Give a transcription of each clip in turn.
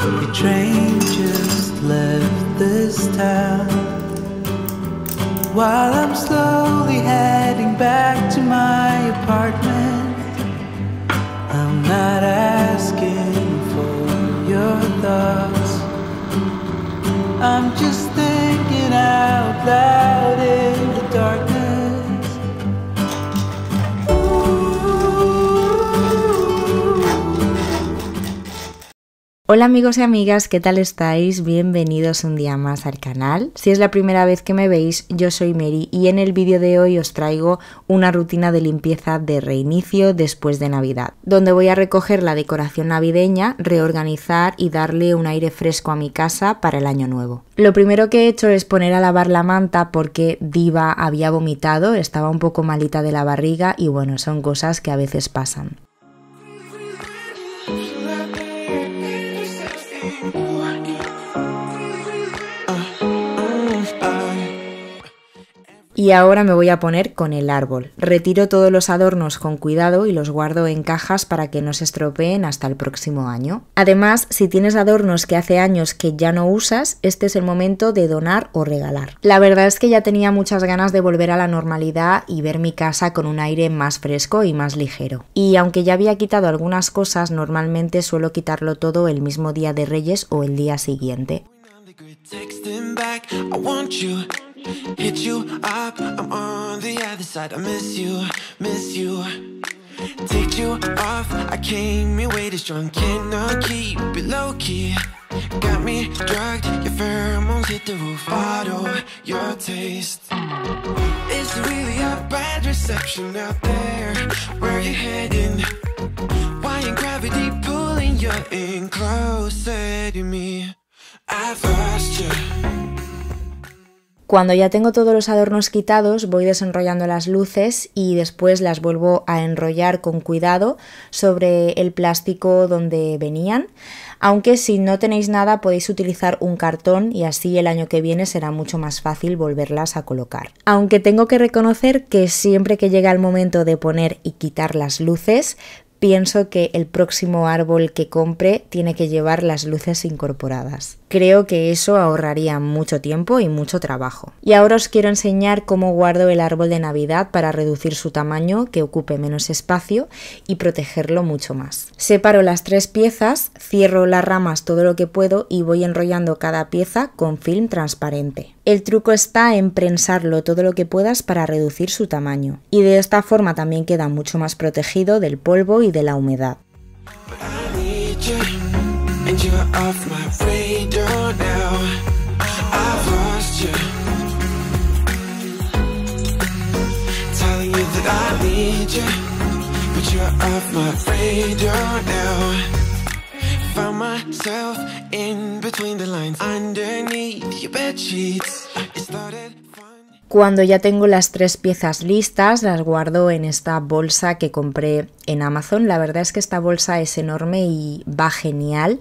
Your train just left this town. While I'm slowly heading back to my apartment, I'm not asking for your thoughts. I'm just thinking out loud in the darkness. Hola amigos y amigas, ¿qué tal estáis? Bienvenidos un día más al canal. Si es la primera vez que me veis, yo soy Mary y en el vídeo de hoy os traigo una rutina de limpieza de reinicio después de Navidad, donde voy a recoger la decoración navideña, reorganizar y darle un aire fresco a mi casa para el año nuevo. Lo primero que he hecho es poner a lavar la manta porque Diva había vomitado, estaba un poco malita de la barriga y bueno, son cosas que a veces pasan. Y ahora me voy a poner con el árbol. Retiro todos los adornos con cuidado y los guardo en cajas para que no se estropeen hasta el próximo año. Además, si tienes adornos que hace años que ya no usas, este es el momento de donar o regalar. La verdad es que ya tenía muchas ganas de volver a la normalidad y ver mi casa con un aire más fresco y más ligero. Y aunque ya había quitado algunas cosas, normalmente suelo quitarlo todo el mismo día de Reyes o el día siguiente. Hit you up, I'm on the other side. I miss you. Take you off, I came in way too strong. Cannot keep it low key. Got me drugged, your pheromones hit the roof. Bottle your taste. It's really a bad reception out there. Where you heading? Why ain't gravity pulling you in closer to me? I've lost you. Cuando ya tengo todos los adornos quitados, voy desenrollando las luces y después las vuelvo a enrollar con cuidado sobre el plástico donde venían. Aunque si no tenéis nada podéis utilizar un cartón y así el año que viene será mucho más fácil volverlas a colocar. Aunque tengo que reconocer que siempre que llega el momento de poner y quitar las luces, pienso que el próximo árbol que compre tiene que llevar las luces incorporadas. Creo que eso ahorraría mucho tiempo y mucho trabajo. Y ahora os quiero enseñar cómo guardo el árbol de Navidad para reducir su tamaño, que ocupe menos espacio y protegerlo mucho más. Separo las tres piezas, cierro las ramas todo lo que puedo y voy enrollando cada pieza con film transparente. El truco está en prensarlo todo lo que puedas para reducir su tamaño. Y de esta forma también queda mucho más protegido del polvo y de la humedad. And you're off my radar now. I've lost you. Telling you that I need you, but you're off my radar now. Found myself in between the lines, underneath your bedsheets. It started. Cuando ya tengo las tres piezas listas, las guardo en esta bolsa que compré en Amazon. La verdad es que esta bolsa es enorme y va genial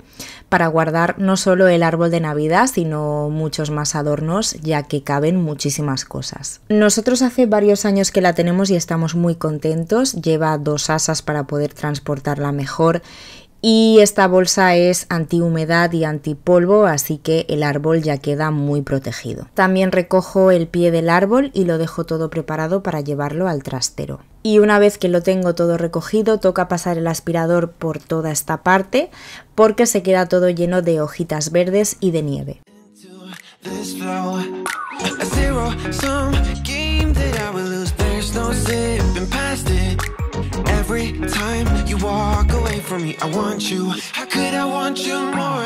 para guardar no solo el árbol de Navidad, sino muchos más adornos, ya que caben muchísimas cosas. Nosotros hace varios años que la tenemos y estamos muy contentos. Lleva 2 asas para poder transportarla mejor. Y esta bolsa es antihumedad y antipolvo, así que el árbol ya queda muy protegido. También recojo el pie del árbol y lo dejo todo preparado para llevarlo al trastero. Y una vez que lo tengo todo recogido, toca pasar el aspirador por toda esta parte porque se queda todo lleno de hojitas verdes y de nieve. Every time you walk away from me, I want you. How could I want you more?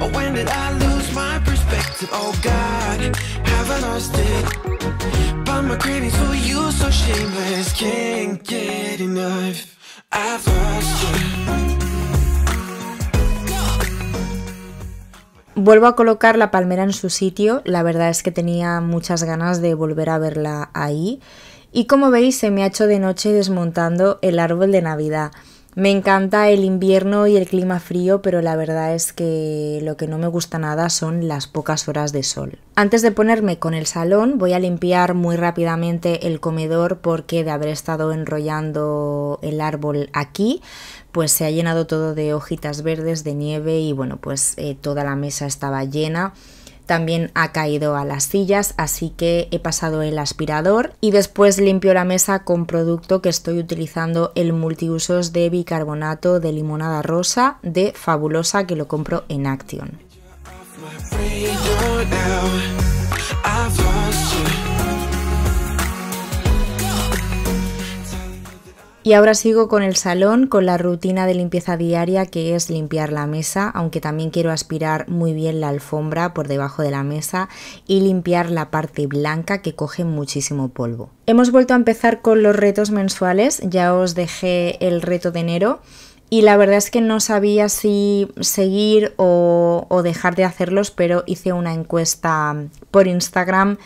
Or when did I lose my perspective? Oh God, have I lost it? But my cravings for you so shameless, can't get enough. I've lost you. Vuelvo a colocar la palmera en su sitio. La verdad es que tenía muchas ganas de volver a verla ahí. Y como veis se me ha hecho de noche desmontando el árbol de Navidad. Me encanta el invierno y el clima frío, pero la verdad es que lo que no me gusta nada son las pocas horas de sol. Antes de ponerme con el salón voy a limpiar muy rápidamente el comedor porque de haber estado enrollando el árbol aquí, pues se ha llenado todo de hojitas verdes, de nieve y bueno, pues toda la mesa estaba llena. También ha caído a las sillas, así que he pasado el aspirador y después limpio la mesa con producto que estoy utilizando, el multiusos de bicarbonato de limonada rosa de Fabulosa, que lo compro en Action. Y ahora sigo con el salón, con la rutina de limpieza diaria, que es limpiar la mesa, aunque también quiero aspirar muy bien la alfombra por debajo de la mesa y limpiar la parte blanca que coge muchísimo polvo. Hemos vuelto a empezar con los retos mensuales, ya os dejé el reto de enero y la verdad es que no sabía si seguir o dejar de hacerlos, pero hice una encuesta por Instagram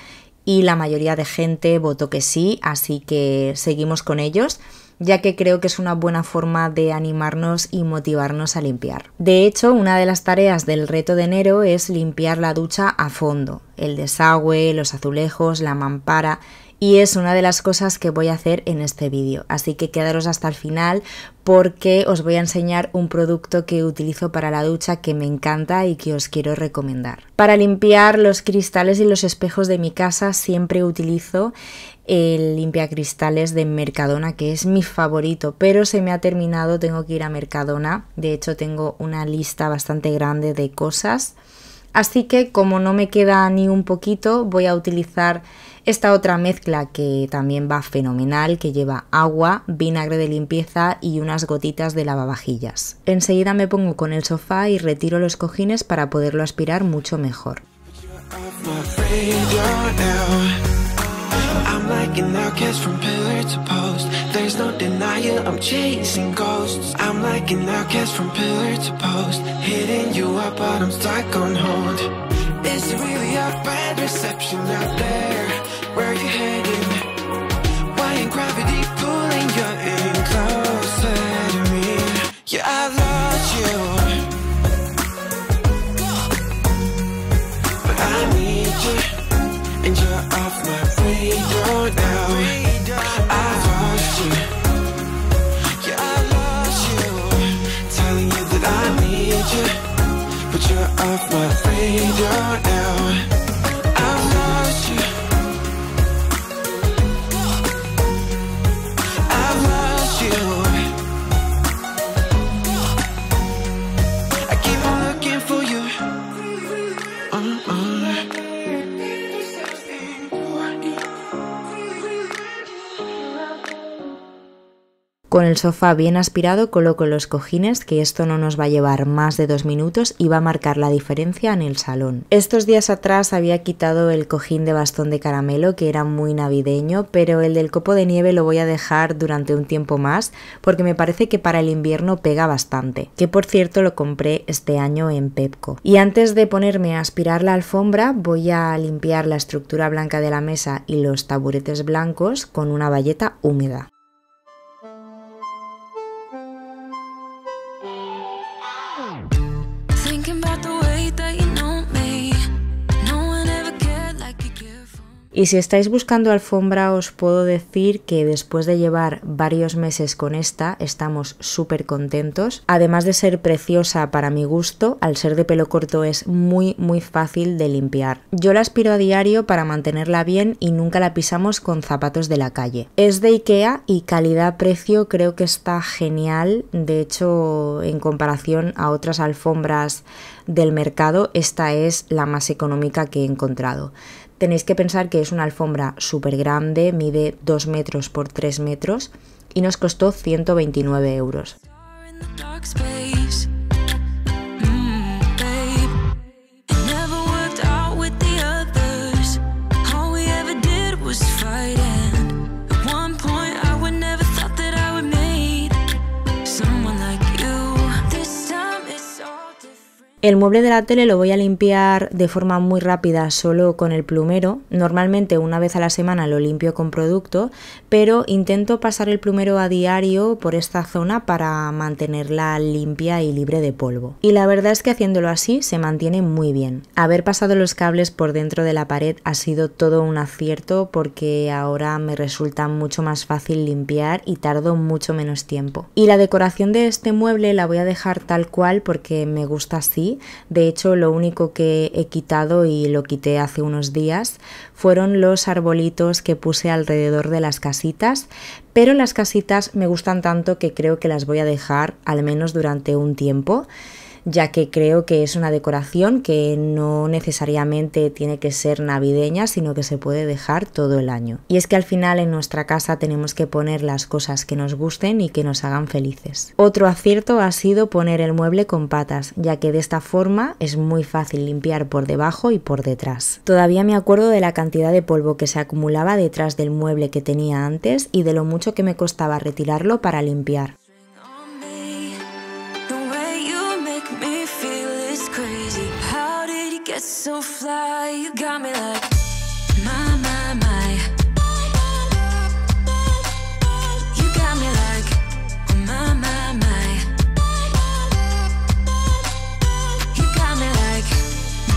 y la mayoría de gente votó que sí, así que seguimos con ellos, ya que creo que es una buena forma de animarnos y motivarnos a limpiar. De hecho, una de las tareas del reto de enero es limpiar la ducha a fondo, el desagüe, los azulejos, la mampara, y es una de las cosas que voy a hacer en este vídeo, así que quedaros hasta el final porque os voy a enseñar un producto que utilizo para la ducha que me encanta y que os quiero recomendar. Para limpiar los cristales y los espejos de mi casa siempre utilizo el limpiacristales de Mercadona, que es mi favorito, pero se me ha terminado, tengo que ir a Mercadona. De hecho tengo una lista bastante grande de cosas, así que como no me queda ni un poquito, voy a utilizar esta otra mezcla que también va fenomenal, que lleva agua, vinagre de limpieza y unas gotitas de lavavajillas. Enseguida me pongo con el sofá y retiro los cojines para poderlo aspirar mucho mejor. I'm like an outcast from pillar to post. There's no denial, I'm chasing ghosts. I'm like an outcast from pillar to post. Hitting you up, but I'm stuck on hold. Is it really a bad reception out there? Where are you heading? Why ain't gravity pulling you in closer to me? Yeah, I lost you, but I need you, and you're off my radar now. I've lost you, yeah, I lost you. Telling you that I need you, but you're off my radar now. I've lost you, I've lost you. I keep on looking for you. Con el sofá bien aspirado coloco los cojines, que esto no nos va a llevar más de 2 minutos y va a marcar la diferencia en el salón. Estos días atrás había quitado el cojín de bastón de caramelo, que era muy navideño, pero el del copo de nieve lo voy a dejar durante un tiempo más porque me parece que para el invierno pega bastante, que por cierto lo compré este año en Pepco. Y antes de ponerme a aspirar la alfombra voy a limpiar la estructura blanca de la mesa y los taburetes blancos con una bayeta húmeda. Y si estáis buscando alfombra os puedo decir que después de llevar varios meses con esta estamos súper contentos. Además de ser preciosa para mi gusto, al ser de pelo corto es muy fácil de limpiar. Yo la aspiro a diario para mantenerla bien y nunca la pisamos con zapatos de la calle. Es de Ikea y calidad-precio creo que está genial. De hecho, en comparación a otras alfombras del mercado, esta es la más económica que he encontrado. Tenéis que pensar que es una alfombra súper grande, mide 2 metros por 3 metros y nos costó 129 euros. El mueble de la tele lo voy a limpiar de forma muy rápida solo con el plumero. Normalmente una vez a la semana lo limpio con producto, pero intento pasar el plumero a diario por esta zona para mantenerla limpia y libre de polvo. Y la verdad es que haciéndolo así se mantiene muy bien. Haber pasado los cables por dentro de la pared ha sido todo un acierto porque ahora me resulta mucho más fácil limpiar y tardo mucho menos tiempo. Y la decoración de este mueble la voy a dejar tal cual porque me gusta así. De hecho, lo único que he quitado, y lo quité hace unos días, fueron los arbolitos que puse alrededor de las casitas, pero las casitas me gustan tanto que creo que las voy a dejar al menos durante un tiempo, ya que creo que es una decoración que no necesariamente tiene que ser navideña, sino que se puede dejar todo el año. Y es que al final en nuestra casa tenemos que poner las cosas que nos gusten y que nos hagan felices. Otro acierto ha sido poner el mueble con patas, ya que de esta forma es muy fácil limpiar por debajo y por detrás. Todavía me acuerdo de la cantidad de polvo que se acumulaba detrás del mueble que tenía antes y de lo mucho que me costaba retirarlo para limpiar. So fly, you got me like my. You got me like my. You got me like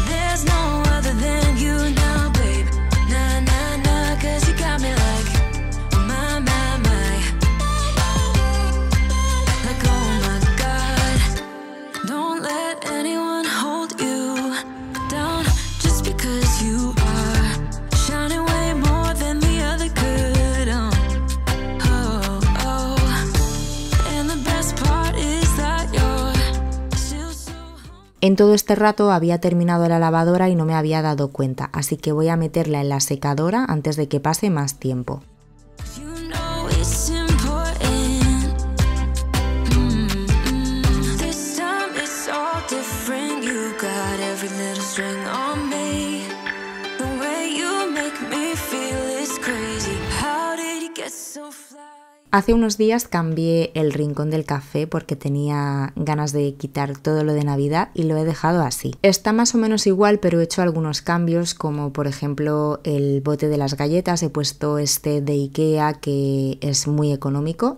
there's no other than you now, babe. Nah, 'cause you got me like my. Like oh my God, don't let anyone hold you down just because you are shining way more than the other could. Oh. And the best part is that you're still so. En todo este rato había terminado la lavadora y no me había dado cuenta, así que voy a meterla en la secadora antes de que pase más tiempo. You know it's important. This time it's all different. You got every little string on me. The way you make me feel is crazy. How did you get so fly? Hace unos días cambié el rincón del café porque tenía ganas de quitar todo lo de Navidad y lo he dejado así. Está más o menos igual, pero he hecho algunos cambios, como por ejemplo el bote de las galletas. He puesto este de Ikea que es muy económico.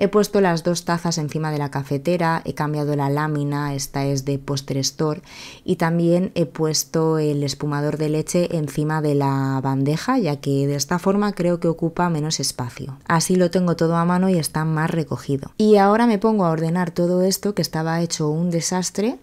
He puesto las 2 tazas encima de la cafetera, he cambiado la lámina, esta es de Poster Store, y también he puesto el espumador de leche encima de la bandeja, ya que de esta forma creo que ocupa menos espacio. Así lo tengo todo a mano y está más recogido. Y ahora me pongo a ordenar todo esto, que estaba hecho un desastre.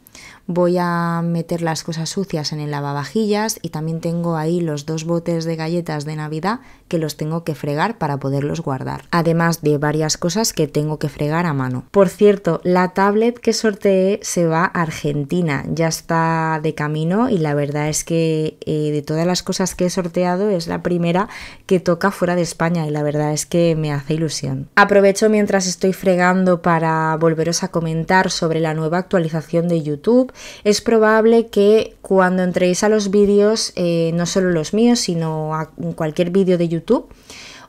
Voy a meter las cosas sucias en el lavavajillas y también tengo ahí los 2 botes de galletas de Navidad que los tengo que fregar para poderlos guardar. Además de varias cosas que tengo que fregar a mano. Por cierto, la tablet que sorteé se va a Argentina. Ya está de camino y la verdad es que de todas las cosas que he sorteado es la primera que toca fuera de España y la verdad es que me hace ilusión. Aprovecho mientras estoy fregando para volveros a comentar sobre la nueva actualización de YouTube. Es probable que cuando entréis a los vídeos, no solo los míos, sino a cualquier vídeo de YouTube,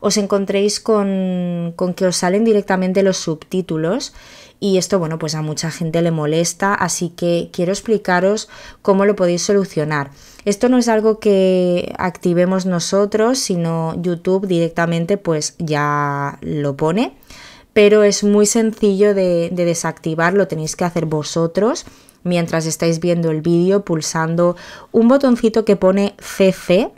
os encontréis con que os salen directamente los subtítulos y esto, bueno, pues a mucha gente le molesta, así que quiero explicaros cómo lo podéis solucionar. Esto no es algo que activemos nosotros, sino YouTube directamente pues ya lo pone, pero es muy sencillo de desactivar, lo tenéis que hacer vosotros mientras estáis viendo el vídeo pulsando un botoncito que pone CC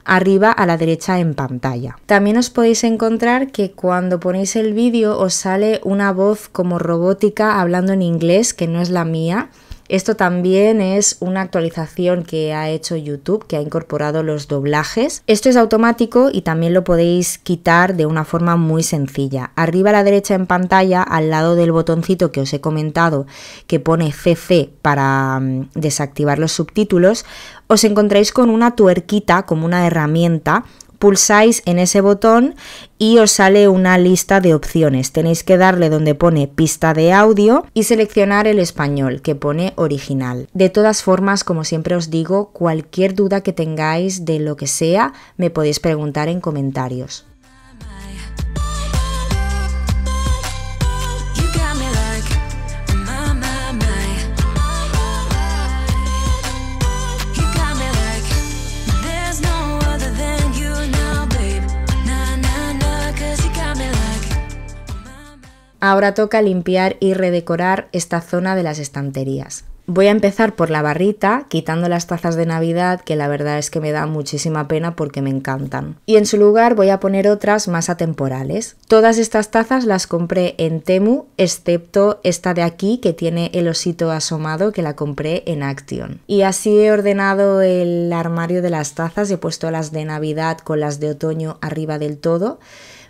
arriba a la derecha en pantalla. También os podéis encontrar que cuando ponéis el vídeo os sale una voz como robótica hablando en inglés, que no es la mía. Esto también es una actualización que ha hecho YouTube, que ha incorporado los doblajes. Esto es automático y también lo podéis quitar de una forma muy sencilla. Arriba a la derecha en pantalla, al lado del botoncito que os he comentado, que pone CC para desactivar los subtítulos, os encontráis con una tuerquita, como una herramienta. Pulsáis en ese botón y os sale una lista de opciones. Tenéis que darle donde pone pista de audio y seleccionar el español, que pone original. De todas formas, como siempre os digo, cualquier duda que tengáis de lo que sea, me podéis preguntar en comentarios. Ahora toca limpiar y redecorar esta zona de las estanterías. Voy a empezar por la barrita, quitando las tazas de Navidad, que la verdad es que me da muchísima pena porque me encantan. Y en su lugar voy a poner otras más atemporales. Todas estas tazas las compré en Temu, excepto esta de aquí que tiene el osito asomado, que la compré en Action. Y así he ordenado el armario de las tazas, he puesto las de Navidad con las de otoño arriba del todo,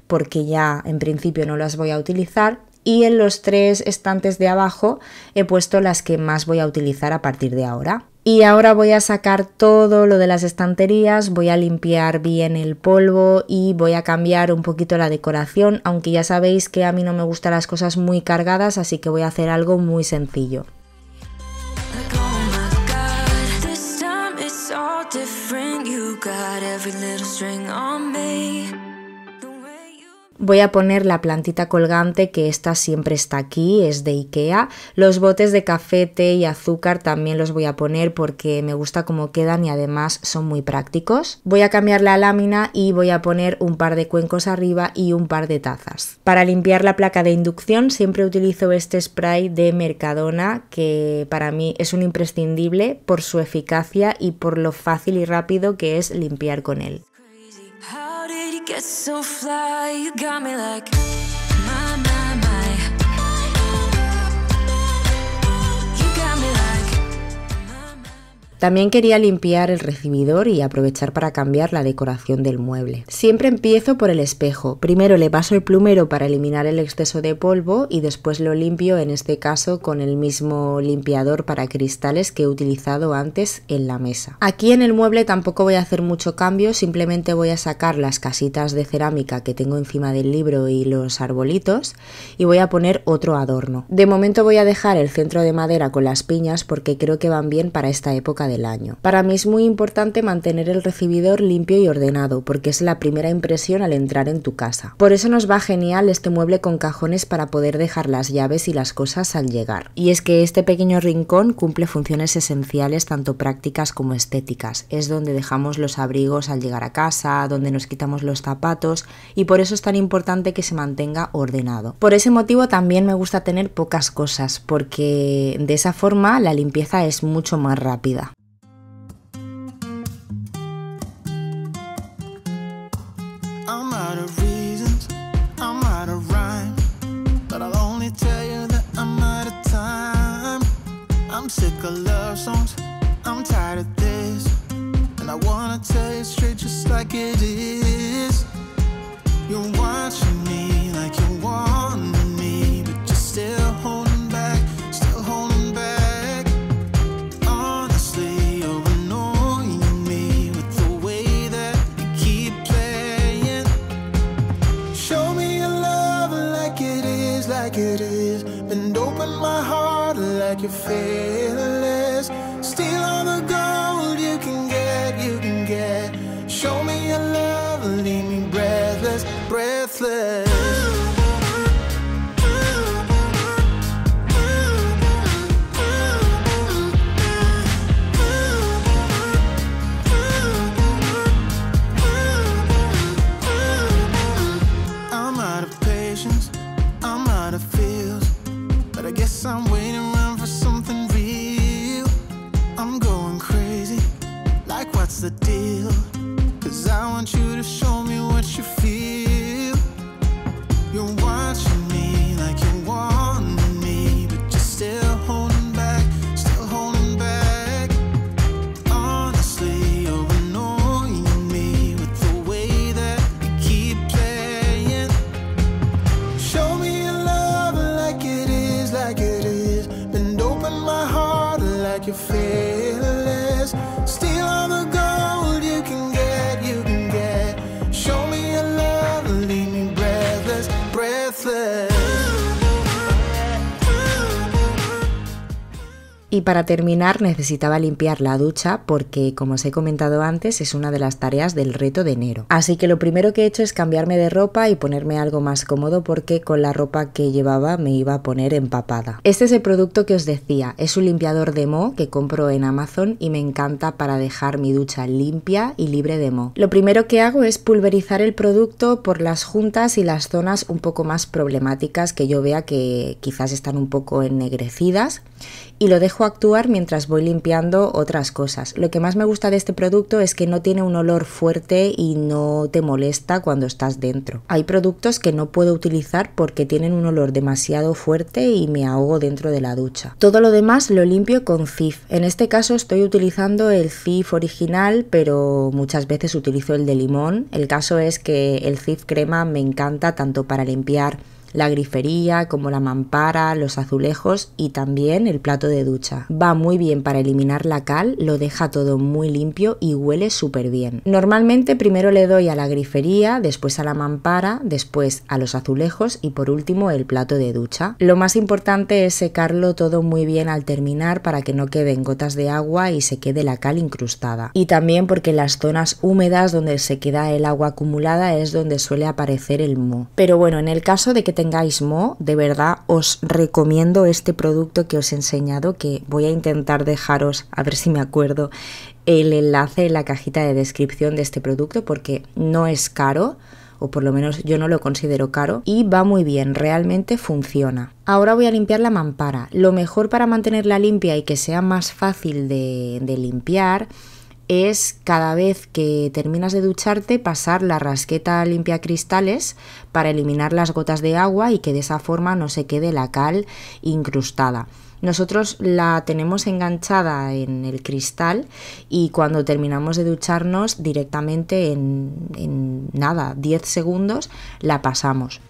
porque ya en principio no las voy a utilizar. Y en los 3 estantes de abajo he puesto las que más voy a utilizar a partir de ahora. Y ahora voy a sacar todo lo de las estanterías, voy a limpiar bien el polvo y voy a cambiar un poquito la decoración, aunque ya sabéis que a mí no me gustan las cosas muy cargadas, así que voy a hacer algo muy sencillo. Voy a poner la plantita colgante, que esta siempre está aquí, es de Ikea. Los botes de café, té y azúcar también los voy a poner porque me gusta cómo quedan y además son muy prácticos. Voy a cambiar la lámina y voy a poner un par de cuencos arriba y un par de tazas. Para limpiar la placa de inducción siempre utilizo este spray de Mercadona, que para mí es un imprescindible por su eficacia y por lo fácil y rápido que es limpiar con él. Get so fly, you got me like my. You got me like También quería limpiar el recibidor y aprovechar para cambiar la decoración del mueble. Siempre empiezo por el espejo. Primero le paso el plumero para eliminar el exceso de polvo y después lo limpio, en este caso con el mismo limpiador para cristales que he utilizado antes en la mesa. Aquí en el mueble tampoco voy a hacer mucho cambio, simplemente voy a sacar las casitas de cerámica que tengo encima del libro y los arbolitos y voy a poner otro adorno. De momento voy a dejar el centro de madera con las piñas porque creo que van bien para esta época del año. Para mí es muy importante mantener el recibidor limpio y ordenado porque es la primera impresión al entrar en tu casa. Por eso nos va genial este mueble con cajones para poder dejar las llaves y las cosas al llegar. Y es que este pequeño rincón cumple funciones esenciales tanto prácticas como estéticas. Es donde dejamos los abrigos al llegar a casa, donde nos quitamos los zapatos y por eso es tan importante que se mantenga ordenado. Por ese motivo también me gusta tener pocas cosas porque de esa forma la limpieza es mucho más rápida. I'm out of reasons, I'm out of rhyme, but I'll only tell you that I'm out of time. I'm sick of love songs, I'm tired of this, and I wanna tell you straight just like it is. You're watching me like you want me, but you're still holding back, still holding back. Honestly, you're annoying me with the way that you keep playing. Show me your love like it is. Bend open my heart like you're fearless. Steal all the gold you can get, you can get. Show me your love, leave me breathless, breathless. I'm out of patience, I'm out of feels, but I guess I'm waiting around for something real. I'm going crazy, like what's the deal? 'Cause I want you to show me what you feel. You're watching me like you want me, but you're still holding back, still holding back. Honestly, you're annoying me with the way that you keep playing. Show me your love like it is, like it is. Bend open my heart like you're fearless. Steal all the gold you can get, you can get. Show me your love, leave me breathless, breathless. Y para terminar necesitaba limpiar la ducha porque, como os he comentado antes, es una de las tareas del reto de enero. Así que lo primero que he hecho es cambiarme de ropa y ponerme algo más cómodo porque con la ropa que llevaba me iba a poner empapada. Este es el producto que os decía, es un limpiador de moho que compro en Amazon y me encanta para dejar mi ducha limpia y libre de moho. Lo primero que hago es pulverizar el producto por las juntas y las zonas un poco más problemáticas que yo vea que quizás están un poco ennegrecidas, y lo dejo actuar mientras voy limpiando otras cosas. Lo que más me gusta de este producto es que no tiene un olor fuerte y no te molesta cuando estás dentro. Hay productos que no puedo utilizar porque tienen un olor demasiado fuerte y me ahogo dentro de la ducha. Todo lo demás lo limpio con Cif. En este caso estoy utilizando el Cif original, pero muchas veces utilizo el de limón. El caso es que el Cif crema me encanta tanto para limpiar la grifería, como la mampara, los azulejos y también el plato de ducha. Va muy bien para eliminar la cal, lo deja todo muy limpio y huele súper bien. Normalmente primero le doy a la grifería, después a la mampara, después a los azulejos y por último el plato de ducha. Lo más importante es secarlo todo muy bien al terminar para que no queden gotas de agua y se quede la cal incrustada. Y también porque en las zonas húmedas donde se queda el agua acumulada es donde suele aparecer el moho. Pero bueno, en el caso de que tengáis moho, de verdad os recomiendo este producto que os he enseñado, que voy a intentar dejaros, a ver si me acuerdo, el enlace en la cajita de descripción de este producto porque no es caro, o por lo menos yo no lo considero caro, y va muy bien, realmente funciona. Ahora voy a limpiar la mampara. Lo mejor para mantenerla limpia y que sea más fácil de limpiar es cada vez que terminas de ducharte pasar la rasqueta limpia cristales para eliminar las gotas de agua y que de esa forma no se quede la cal incrustada. Nosotros la tenemos enganchada en el cristal y cuando terminamos de ducharnos directamente en nada, 10 segundos la pasamos.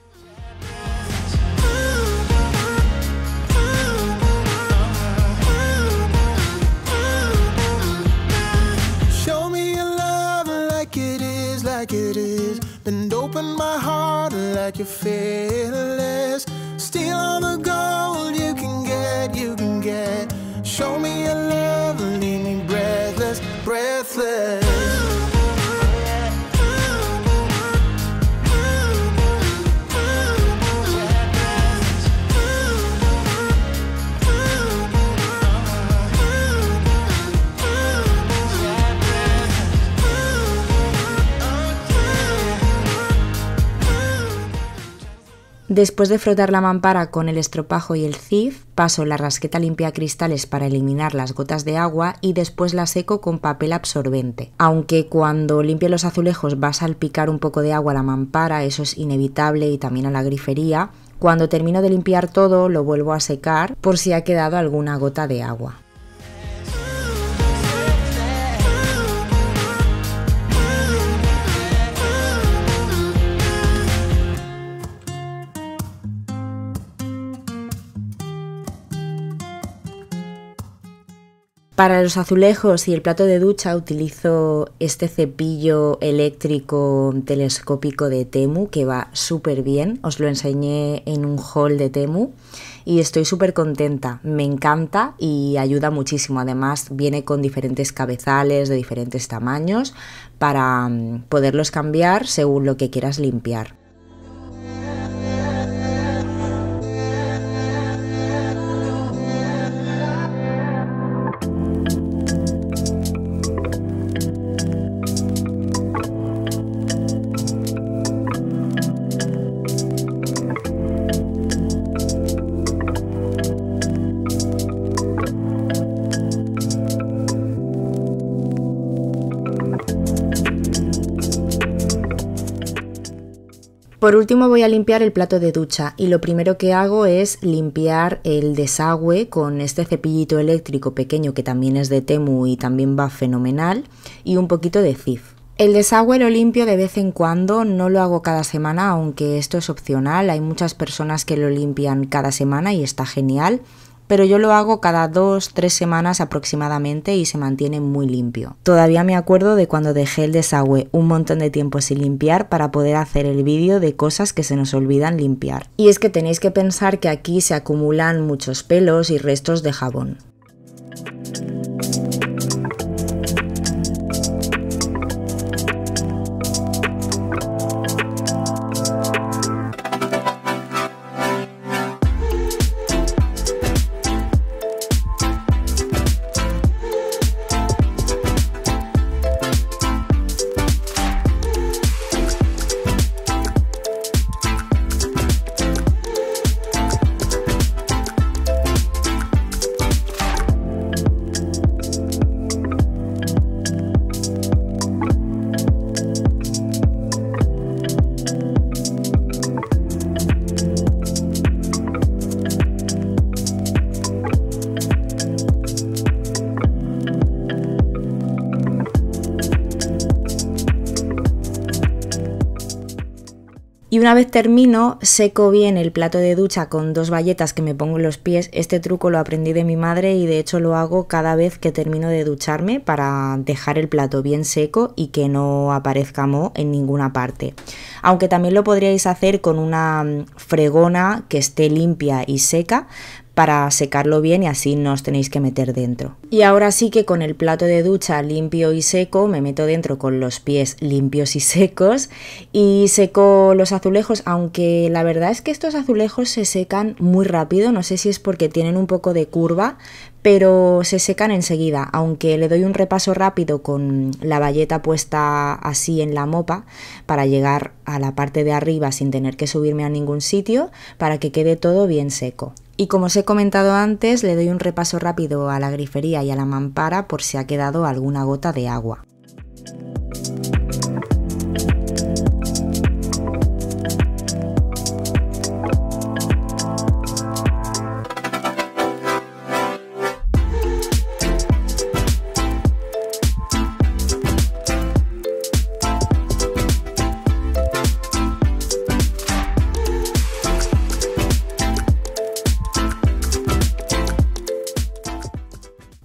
Like it is, bend open my heart like you're fearless. Steal all the gold you can get. Show me your love, leave me breathless, breathless. Después de frotar la mampara con el estropajo y el Cif, paso la rasqueta limpia cristales para eliminar las gotas de agua y después la seco con papel absorbente. Aunque cuando limpie los azulejos va a salpicar un poco de agua a la mampara, eso es inevitable, y también a la grifería, cuando termino de limpiar todo lo vuelvo a secar por si ha quedado alguna gota de agua. Para los azulejos y el plato de ducha utilizo este cepillo eléctrico telescópico de Temu que va súper bien. Os lo enseñé en un haul de Temu y estoy súper contenta. Me encanta y ayuda muchísimo. Además viene con diferentes cabezales de diferentes tamaños para poderlos cambiar según lo que quieras limpiar. Por último voy a limpiar el plato de ducha y lo primero que hago es limpiar el desagüe con este cepillito eléctrico pequeño que también es de Temu y también va fenomenal, y un poquito de Cif. El desagüe lo limpio de vez en cuando, no lo hago cada semana, aunque esto es opcional. Hay muchas personas que lo limpian cada semana y está genial, pero yo lo hago cada 2-3 semanas aproximadamente y se mantiene muy limpio. Todavía me acuerdo de cuando dejé el desagüe un montón de tiempo sin limpiar para poder hacer el vídeo de cosas que se nos olvidan limpiar. Y es que tenéis que pensar que aquí se acumulan muchos pelos y restos de jabón. Y una vez termino, seco bien el plato de ducha con 2 bayetas que me pongo en los pies. Este truco lo aprendí de mi madre y de hecho lo hago cada vez que termino de ducharme para dejar el plato bien seco y que no aparezca moho en ninguna parte. Aunque también lo podríais hacer con una fregona que esté limpia y seca, para secarlo bien y así no os tenéis que meter dentro. Y ahora sí que con el plato de ducha limpio y seco me meto dentro con los pies limpios y secos y seco los azulejos, aunque la verdad es que estos azulejos se secan muy rápido, no sé si es porque tienen un poco de curva, pero se secan enseguida, aunque le doy un repaso rápido con la bayeta puesta así en la mopa para llegar a la parte de arriba sin tener que subirme a ningún sitio para que quede todo bien seco. Y como os he comentado antes, le doy un repaso rápido a la grifería y a la mampara por si ha quedado alguna gota de agua.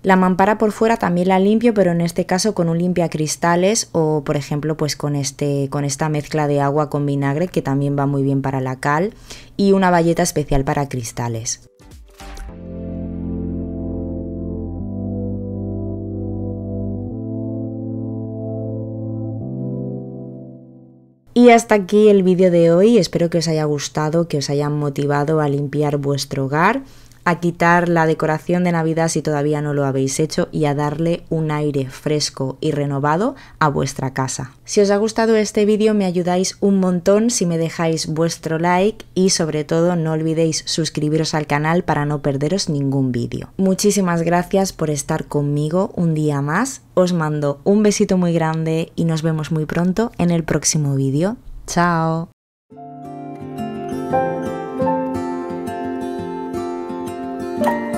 La mampara por fuera también la limpio, pero en este caso con un limpiacristales o por ejemplo pues con esta mezcla de agua con vinagre que también va muy bien para la cal y una bayeta especial para cristales. Y hasta aquí el vídeo de hoy, espero que os haya gustado, que os haya motivado a limpiar vuestro hogar, a quitar la decoración de Navidad si todavía no lo habéis hecho y a darle un aire fresco y renovado a vuestra casa. Si os ha gustado este vídeo me ayudáis un montón si me dejáis vuestro like y sobre todo no olvidéis suscribiros al canal para no perderos ningún vídeo. Muchísimas gracias por estar conmigo un día más, os mando un besito muy grande y nos vemos muy pronto en el próximo vídeo. ¡Chao! Thank you.